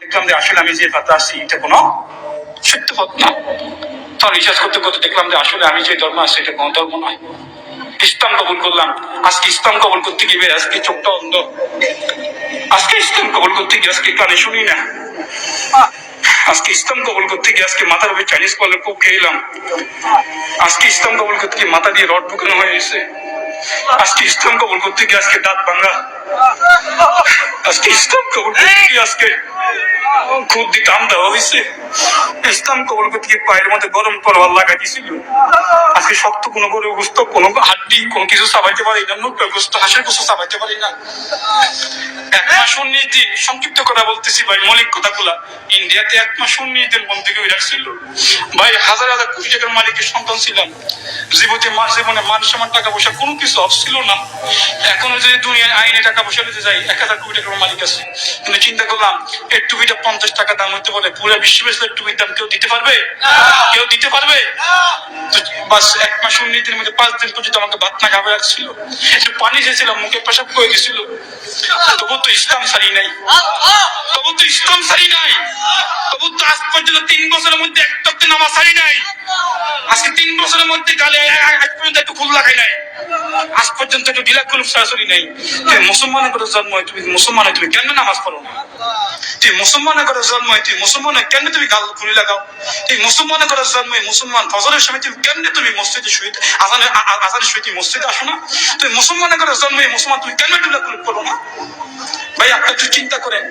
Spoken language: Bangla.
দেখলাম যে আসলে আমি যে পথে আসছি এটা কোনো সত্য পথ না। তো রিসার্চ করতে করতে দেখলাম যে আসলে আমি যে ধর্ম আসছি এটা কোনো ধর্ম নয়। ইসলাম কবুল করলাম। আজকে ইসলাম কবুল করতে গিয়ে আজকে চোখটা অন্ধ। আজকে ইসলাম কবুল করতে গিয়ে আজকে কানে শুনি না। আজকে ইসলাম কবুল করতে গিয়ে আজকে মাথার উপরে চাইনিজ কলের খুব খেলাম। আজকে ইসলাম কবুল করতে গিয়ে মাথা দিয়ে রড ঢুকানো হয়ে গেছে। আজকে ইসলাম কবুল করতে গিয়ে আজকে দাঁত ভাঙা। আজকে ইসলাম কবুল করতে গিয়ে আজকে খুব দিতে আমদা হয়েছে। ইসলাম কবুল করতে গিয়ে পায়ের মধ্যে গরম পরওয়ার লাগাই দিছিল। আজকে শক্ত কোনো গরু গোস্ত কোনো হাড্ডি কোনো কিছু চাবাইতে পারি না, মুখটা গোস্ত হাঁসের গোস্ত চাবাইতে পারি না। 1 মাস 19 দিন, সংক্ষিপ্ত কথা বলতেছি ভাই, মৌলিক কথাগুলা। ইন্ডিয়াতে 1 মাস 19 দিন বন্দী করে রাখছিল ভাই। হাজার হাজার কোটি টাকার মালিকের সন্তান ছিলাম। জীবনে মান সম্মান টাকা পয়সা কোনো কিছু অফ ছিল না। এখনো যদি দুনিয়ায় আইনে টাকা পয়সা নিতে যাই 1000 কোটি টাকার মালিক আছে। কিন্তু চিন্তা করলাম এর টুপিটা 50 টাকা দাম হতে পারে, পুরো বিশ্ব বেসলের টুপির দাম কেউ দিতে পারবে? কেউ দিতে পারবে? বাস 1 মাস 19 দিনের মধ্যে 5 দিন পর্যন্ত আমাকে ভাত না খাবে রাখছিল। একটু পানি চেয়েছিলাম, মুখে পেশাব করে দিছিল। তবু তো ইসলাম সারি নাই। তবু তো ইসলাম সারি নাই। তবু তো আজ পর্যন্ত 3 বছরের মধ্যে একটা নামাজ সারি নাই। আজকে 3 বছরের মধ্যে গালে আজ পর্যন্ত একটু ফুল লাগাই নাই। আজ পর্যন্ত একটু ঢিলা কুলুপ সরাসরি নাই। তুই মুসলমানের করে জন্ম হয়, তুমি মুসলমানের তুমি কেন নামাজ পড়ো না? তুই মুসলমানের করে জন্ম হয়, তুই মুসলমানের কেন তুমি গাল খুলে লাগাও? তুই মুসলমানের করে জন্ম হয়, মুসলমান ফজরের সময় তুমি কেন তুমি মসজিদে শুয়ে আজানের শুয়ে তুমি মসজিদে আসো না? তুই মুসলমানের করে জন্ম হয়, মুসলমান তুমি কেন ঢিলা কুলুপ করো না? ভাই আপনি একটু চিন্তা করেন।